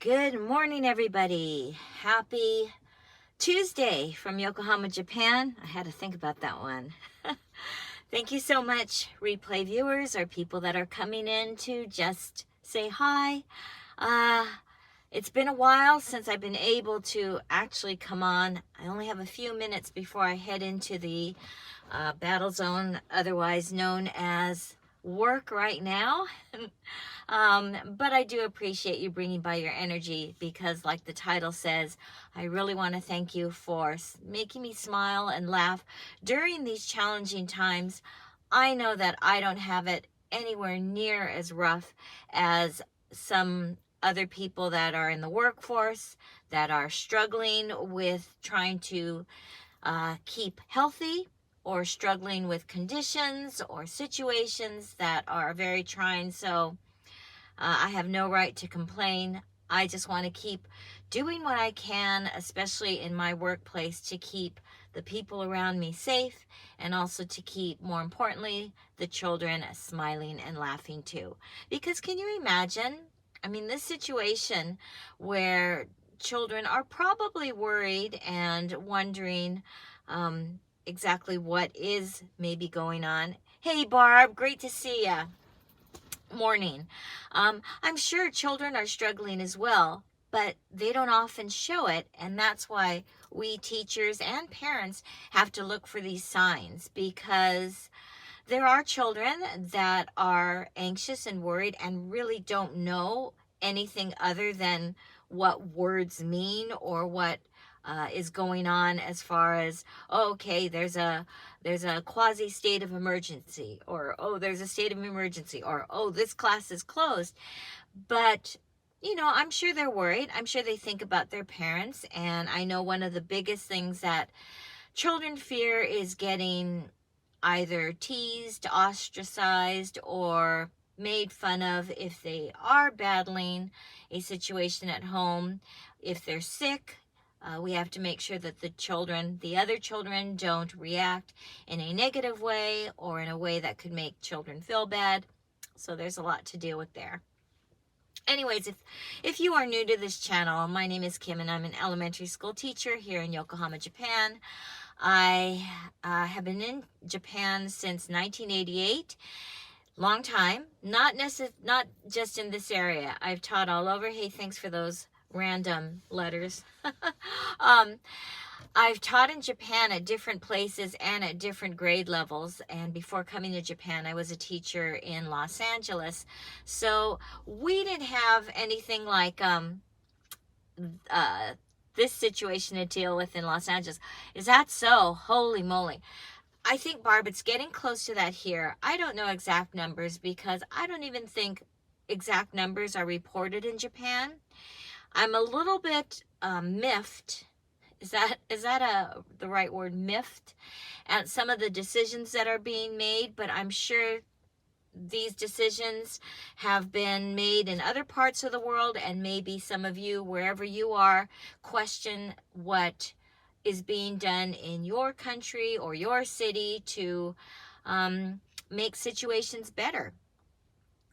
Good morning, everybody. Happy Tuesday from Yokohama, Japan. I had to think about that one. Thank you so much, replay viewers or people that are coming in to just say hi. It's been a while since I've been able to actually come on. I only have a few minutes before I head into the battle zone, otherwise known as work right now. But I do appreciate you bringing by your energy because, like the title says, I really want to thank you for making me smile and laugh during these challenging times. I know that I don't have it anywhere near as rough as some other people that are in the workforce that are struggling with trying to keep healthy, or struggling with conditions or situations that are very trying. So I have no right to complain. I just want to keep doing what I can, especially in my workplace, to keep the people around me safe, and also to keep, more importantly, the children smiling and laughing too. Because can you imagine? I mean, this situation where children are probably worried and wondering exactly what is maybe going on. Hey, Barb, great to see ya. Morning. I'm sure children are struggling as well, but they don't often show it, and that's why we teachers and parents have to look for these signs, because there are children that are anxious and worried and really don't know anything other than what words mean, or what is going on, as far as, oh, okay, there's a quasi state of emergency, or oh, there's a state of emergency, or oh, this class is closed. But I'm sure they're worried. I'm sure they think about their parents, and I know one of the biggest things that children fear is getting either teased, ostracized, or made fun of if they are battling a situation at home. If they're sick, we have to make sure that the other children don't react in a negative way, or in a way that could make children feel bad. So there's a lot to deal with there. Anyways, if you are new to this channel, my name is Kim, and I'm an elementary school teacher here in Yokohama, Japan. I have been in Japan since 1988. Long time. Not just in this area. I've taught all over. Hey, thanks for those random letters. I've taught in Japan at different places and at different grade levels. And before coming to Japan, I was a teacher in Los Angeles. So we didn't have anything like this situation to deal with in Los Angeles. Is that so? Holy moly. I think, Barb, it's getting close to that here. I don't know exact numbers, because I don't even think exact numbers are reported in Japan. I'm a little bit miffed. Is that the right word, miffed, at some of the decisions that are being made? But I'm sure these decisions have been made in other parts of the world, and maybe some of you, wherever you are, question what is being done in your country or your city to make situations better.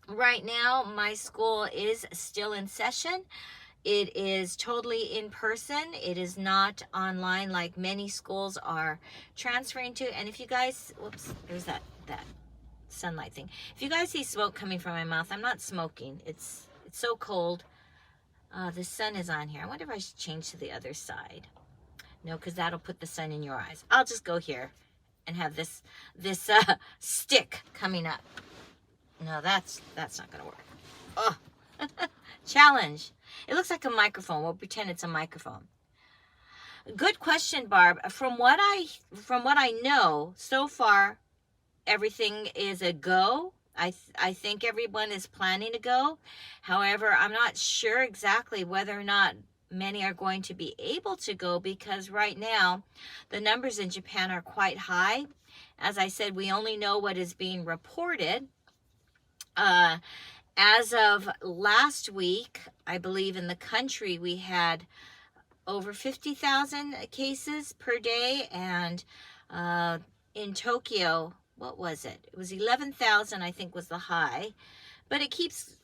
Right now, my school is still in session. It is totally in person. It is not online like many schools are transferring to. And if you guys, whoops, there's that sunlight thing. If you guys see smoke coming from my mouth, I'm not smoking. It's so cold. The sun is on here. I wonder if I should change to the other side. No, because that'll put the sun in your eyes. I'll just go here and have this stick coming up. No, that's not gonna work. Oh, challenge. It looks like a microphone. We'll pretend it's a microphone. Good question, Barb. From what I know so far, everything is a go. I think everyone is planning to go. However, I'm not sure exactly whether or not many are going to be able to go, because right now the numbers in Japan are quite high. As I said, we only know what is being reported. As of last week, I believe in the country we had over 50,000 cases per day, and in Tokyo, what was it? It was 11,000, I think, was the high, but it keeps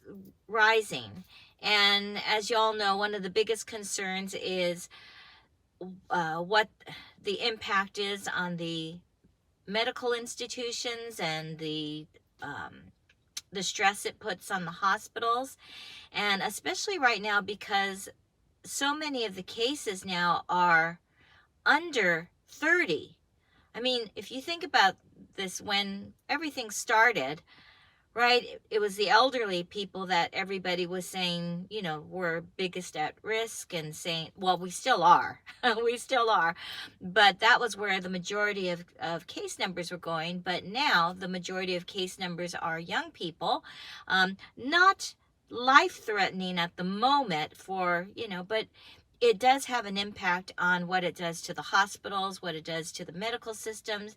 rising. And as you all know, one of the biggest concerns is what the impact is on the medical institutions and the stress it puts on the hospitals. And especially right now, because so many of the cases now are under 30. I mean, if you think about this, when everything started, right, it was the elderly people that everybody was saying, you know, were biggest at risk, and saying, well, we still are. We still are. But that was where the majority of case numbers were going. But now the majority of case numbers are young people, not life-threatening at the moment for, you know, but it does have an impact on what it does to the hospitals, what it does to the medical systems.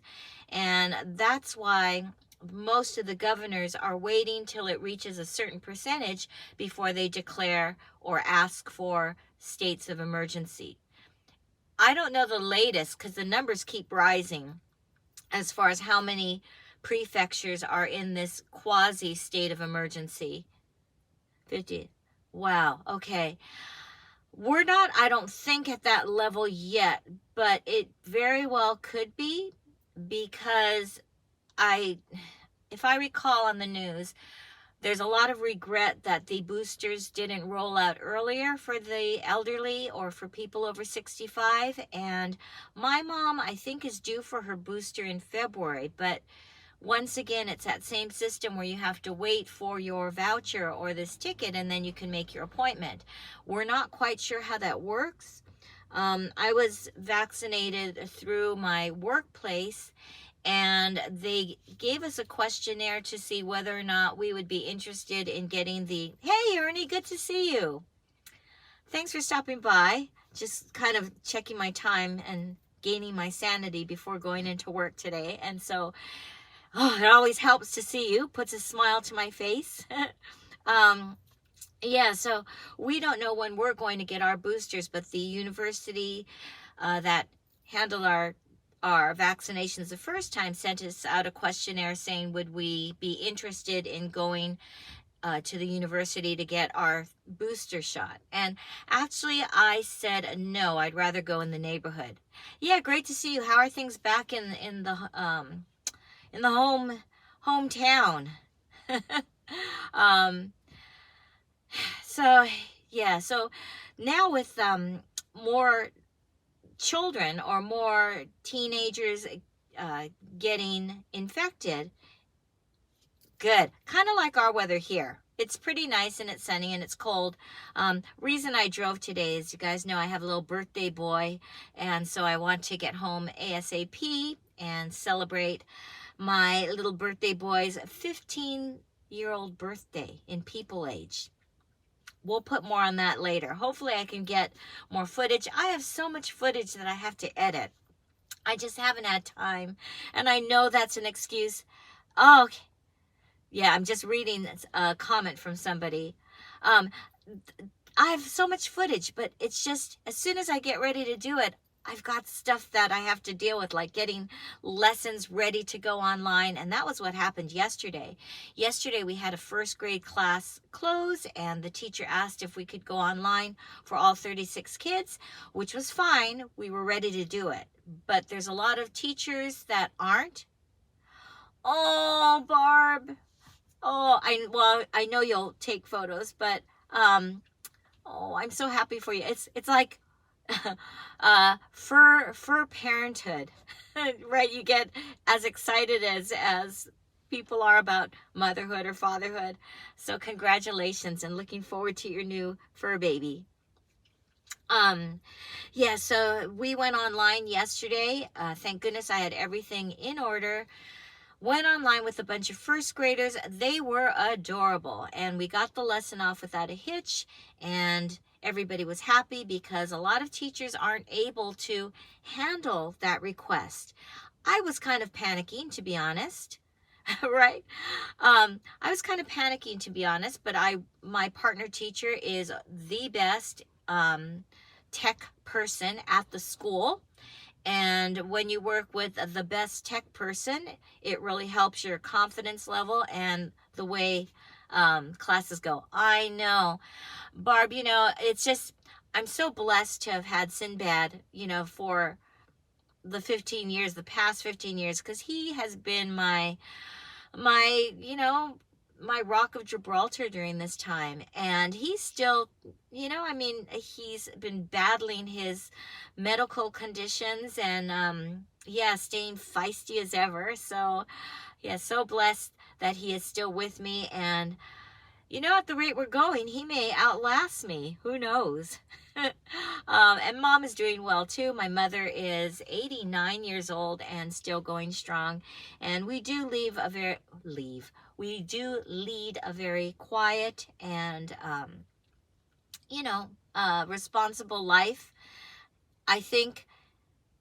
And that's why most of the governors are waiting till it reaches a certain percentage before they declare or ask for states of emergency. I don't know the latest, because the numbers keep rising as far as how many prefectures are in this quasi state of emergency. 50. Wow. Okay. We're not, I don't think, at that level yet, but it very well could be, because if I recall on the news, there's a lot of regret that the boosters didn't roll out earlier for the elderly or for people over 65. And my mom, I think, is due for her booster in February. But once again, it's that same system where you have to wait for your voucher or this ticket, and then you can make your appointment. We're not quite sure how that works. I was vaccinated through my workplace, and they gave us a questionnaire to see whether or not we would be interested in getting the, hey, Ernie, good to see you. Thanks for stopping by. Just kind of checking my time and gaining my sanity before going into work today. And so, it always helps to see you, puts a smile to my face. Yeah, so we don't know when we're going to get our boosters, but the university that handled our vaccinations the first time sent us out a questionnaire saying, would we be interested in going to the university to get our booster shot? And actually, I said no, I'd rather go in the neighborhood. Yeah, great to see you. How are things back in the hometown? So yeah, so now with more children or more teenagers getting infected, good, kind of like our weather here. It's pretty nice and it's sunny and it's cold. Reason I drove today is, you guys know I have a little birthday boy, and so I want to get home ASAP and celebrate my little birthday boy's 15-year-old birthday in people age. We'll put more on that later. Hopefully I can get more footage. I have so much footage that I have to edit. I just haven't had time, and I know that's an excuse. Oh, okay. Yeah, I'm just reading a comment from somebody. I have so much footage, but it's just, as soon as I get ready to do it, I've got stuff that I have to deal with, like getting lessons ready to go online. And that was what happened yesterday. Yesterday, we had a first grade class close, and the teacher asked if we could go online for all 36 kids, which was fine. We were ready to do it. But there's a lot of teachers that aren't. Oh, Barb. Oh, I know you'll take photos, but oh, I'm so happy for you. It's like for parenthood, right? You get as excited as people are about motherhood or fatherhood. So congratulations, and looking forward to your new fur baby. Yeah, so we went online yesterday. Thank goodness I had everything in order. Went online with a bunch of first graders. They were adorable, and we got the lesson off without a hitch, and everybody was happy, because a lot of teachers aren't able to handle that request. I was kind of panicking, to be honest, right? I was kind of panicking, to be honest, but my partner teacher is the best tech person at the school. And when you work with the best tech person, it really helps your confidence level and the way classes go. I know. Barb, it's just, I'm so blessed to have had Sinbad, for the past 15 years, because he has been my, my rock of Gibraltar during this time. And he's still, he's been battling his medical conditions and, yeah, staying feisty as ever. So, yeah, so blessed that he is still with me. And, at the rate we're going, he may outlast me. Who knows? And mom is doing well too. My mother is 89 years old and still going strong. And we do lead a very quiet and, responsible life. I think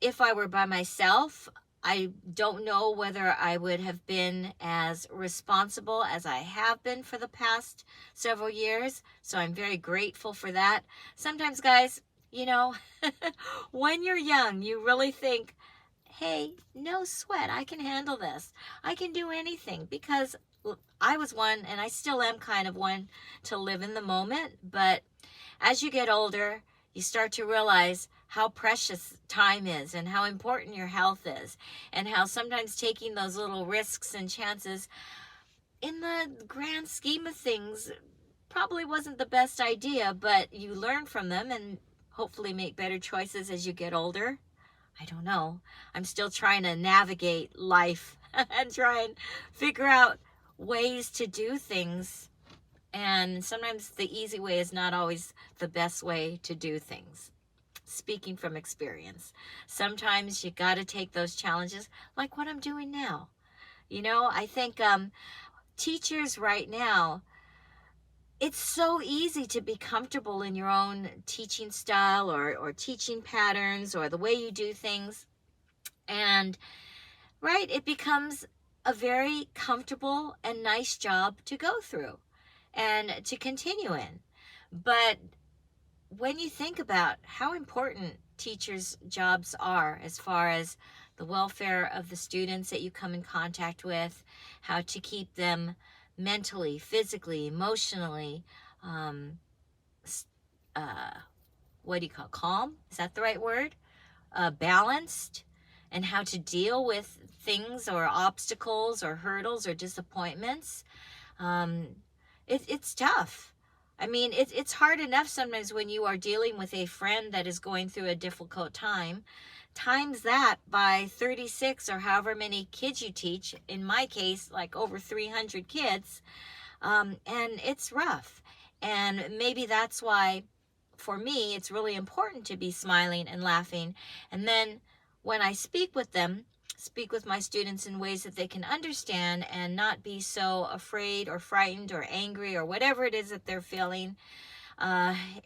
if I were by myself, I don't know whether I would have been as responsible as I have been for the past several years. So I'm very grateful for that. Sometimes, guys, when you're young, you really think, hey, no sweat, I can handle this. I can do anything, because I was one, and I still am kind of one, to live in the moment. But as you get older, you start to realize how precious time is and how important your health is, and how sometimes taking those little risks and chances in the grand scheme of things probably wasn't the best idea, but you learn from them and hopefully make better choices as you get older. I don't know. I'm still trying to navigate life and try and figure out ways to do things. And sometimes the easy way is not always the best way to do things. Speaking from experience, sometimes you got to take those challenges, like what I'm doing now. I think teachers right now, it's so easy to be comfortable in your own teaching style or teaching patterns or the way you do things. And, right, it becomes a very comfortable and nice job to go through and to continue in. But when you think about how important teachers' jobs are as far as the welfare of the students that you come in contact with, how to keep them mentally, physically, emotionally, calm? Is that the right word? Balanced, and how to deal with things or obstacles or hurdles or disappointments. It's tough. I mean, it's hard enough sometimes when you are dealing with a friend that is going through a difficult time. Times that by 36 or however many kids you teach. In my case, like over 300 kids. And it's rough. And maybe that's why, for me, it's really important to be smiling and laughing. And then when I speak with my students in ways that they can understand and not be so afraid or frightened or angry or whatever it is that they're feeling.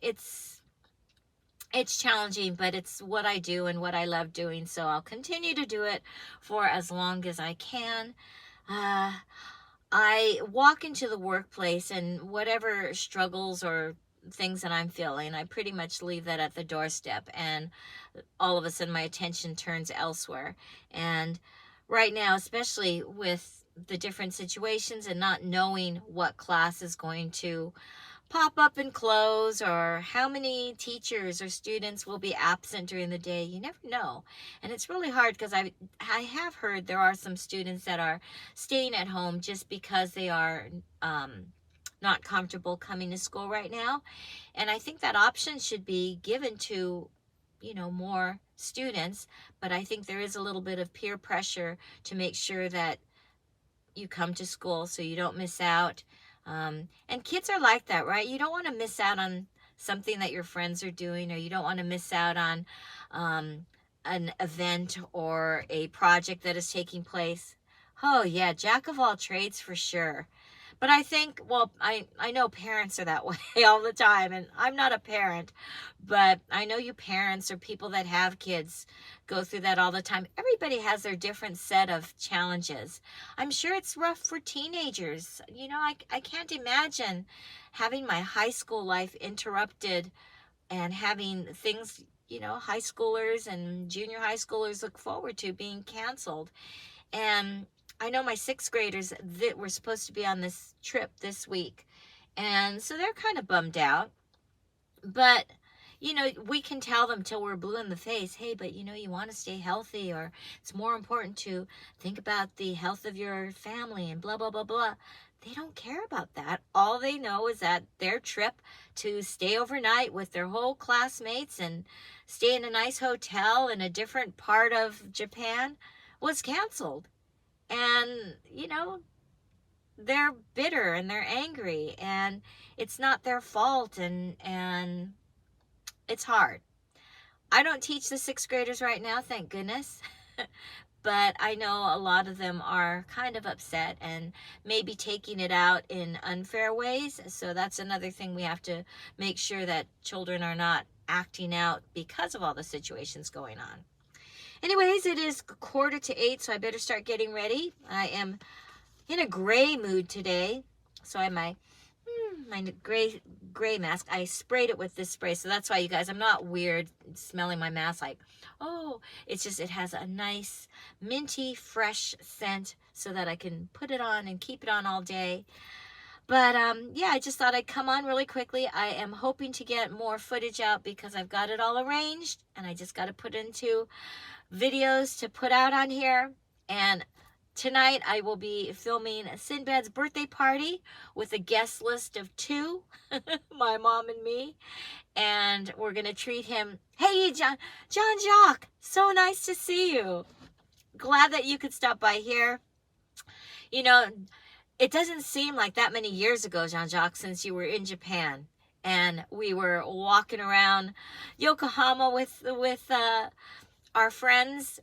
It's challenging, but it's what I do and what I love doing. So I'll continue to do it for as long as I can. I walk into the workplace, and whatever struggles or things that I'm feeling, I pretty much leave that at the doorstep, and all of a sudden my attention turns elsewhere. And right now, especially with the different situations and not knowing what class is going to pop up and close, or how many teachers or students will be absent during the day, you never know. And it's really hard, because I have heard there are some students that are staying at home just because they are not comfortable coming to school right now. And I think that option should be given to, more students. But I think there is a little bit of peer pressure to make sure that you come to school so you don't miss out. And kids are like that, right? You don't want to miss out on something that your friends are doing, or you don't want to miss out on an event or a project that is taking place. Oh yeah, jack of all trades for sure. But I think, I know parents are that way all the time, and I'm not a parent, but I know you parents or people that have kids go through that all the time. Everybody has their different set of challenges. I'm sure it's rough for teenagers. I can't imagine having my high school life interrupted and having things, high schoolers and junior high schoolers look forward to being canceled. And I know my 6th graders that were supposed to be on this trip this week. And so they're kind of bummed out. But, you know, we can tell them till we're blue in the face, hey, but you know, you want to stay healthy, or it's more important to think about the health of your family and blah, blah, blah, blah. They don't care about that. All they know is that their trip to stay overnight with their whole classmates and stay in a nice hotel in a different part of Japan was canceled. And, you know, they're bitter and they're angry, and it's not their fault, and it's hard. I don't teach the 6th graders right now, thank goodness. But I know a lot of them are kind of upset and maybe taking it out in unfair ways. So that's another thing we have to make sure that children are not acting out because of all the situations going on. Anyways, it is 7:45, so I better start getting ready. I am in a gray mood today. So I have my gray mask. I sprayed it with this spray. So that's why, you guys, I'm not weird smelling my mask like, oh, it's just, it has a nice minty, fresh scent so that I can put it on and keep it on all day. But yeah, I just thought I'd come on really quickly. I am hoping to get more footage out because I've got it all arranged, and I just got to put into videos to put out on here. And tonight I will be filming Sinbad's birthday party with a guest list of 2, my mom and me. And we're going to treat him. Hey, John Jacques, so nice to see you. Glad that you could stop by here. You know, it doesn't seem like that many years ago, Jean-Jacques, since you were in Japan. And we were walking around Yokohama with our friends.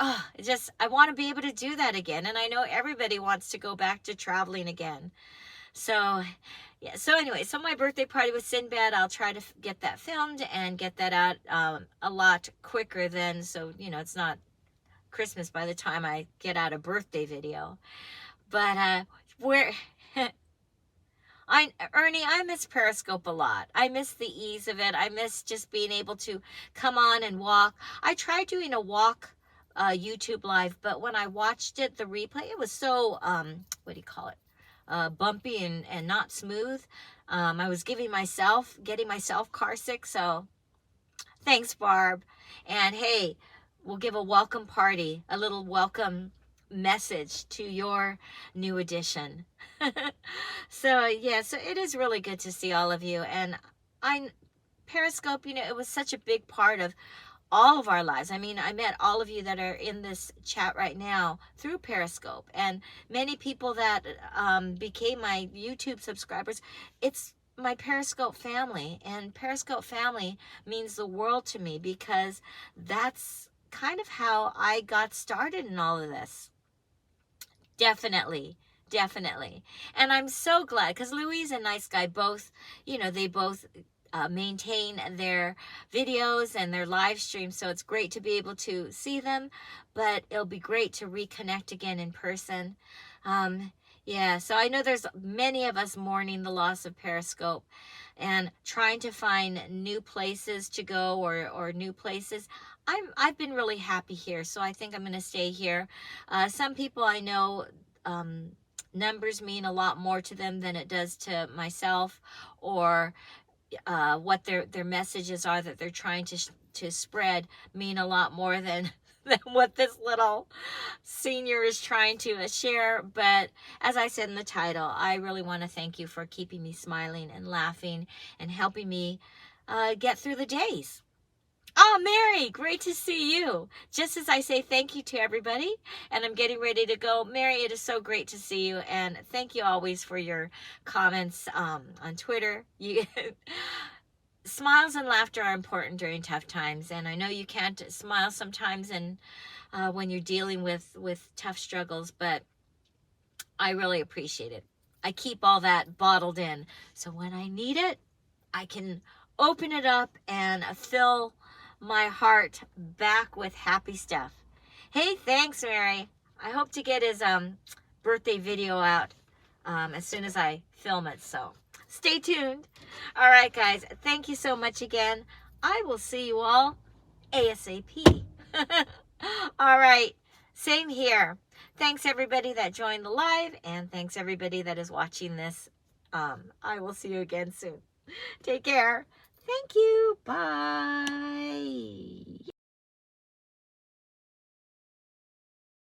Oh, I want to be able to do that again. And I know everybody wants to go back to traveling again. So, yeah. So anyway, so my birthday party with Sinbad, I'll try to get that filmed and get that out a lot quicker than, so, you know, it's not Christmas by the time I get out a birthday video. But, Ernie, I miss Periscope a lot. I miss the ease of it. I miss just being able to come on and walk. I tried doing a walk YouTube live, but when I watched it, the replay, it was so, what do you call it? Bumpy and not smooth. I was getting myself car sick. So thanks, Barb. And hey, we'll give a welcome party, a little welcome message to your new addition. So yeah, so it is really good to see all of you. And Periscope, you know, it was such a big part of all of our lives. I mean, I met all of you that are in this chat right now through Periscope, and many people that became my YouTube subscribers. It's my Periscope family, and Periscope family means the world to me because that's kind of how I got started in all of this. Definitely. And I'm so glad because Louise and Nice Guy both, you know, they both maintain their videos and their live streams, so it's great to be able to see them, but it'll be great to reconnect again in person. Yeah, so I know there's many of us mourning the loss of Periscope and trying to find new places to go or new places. I've been really happy here, so I think I'm going to stay here. Some people I know, numbers mean a lot more to them than it does to myself, or what their messages are that they're trying to spread mean a lot more than what this little senior is trying to share. But as I said in the title, I really want to thank you for keeping me smiling and laughing and helping me get through the days. Oh, Mary, great to see you. Just as I say thank you to everybody, and I'm getting ready to go. Mary, it is so great to see you, and thank you always for your comments on Twitter. Smiles and laughter are important during tough times, and I know you can't smile sometimes and when you're dealing with tough struggles, but I really appreciate it. I keep all that bottled in, so when I need it, I can open it up and fill my heart back with happy stuff. Hey, thanks, Mary. I hope to get his birthday video out as soon as I film it, so stay tuned. All right, guys, thank you so much again. I will see you all ASAP. All right, same here. Thanks everybody that joined the live, and thanks everybody that is watching this. I will see you again soon. Take care. Thank you. Bye.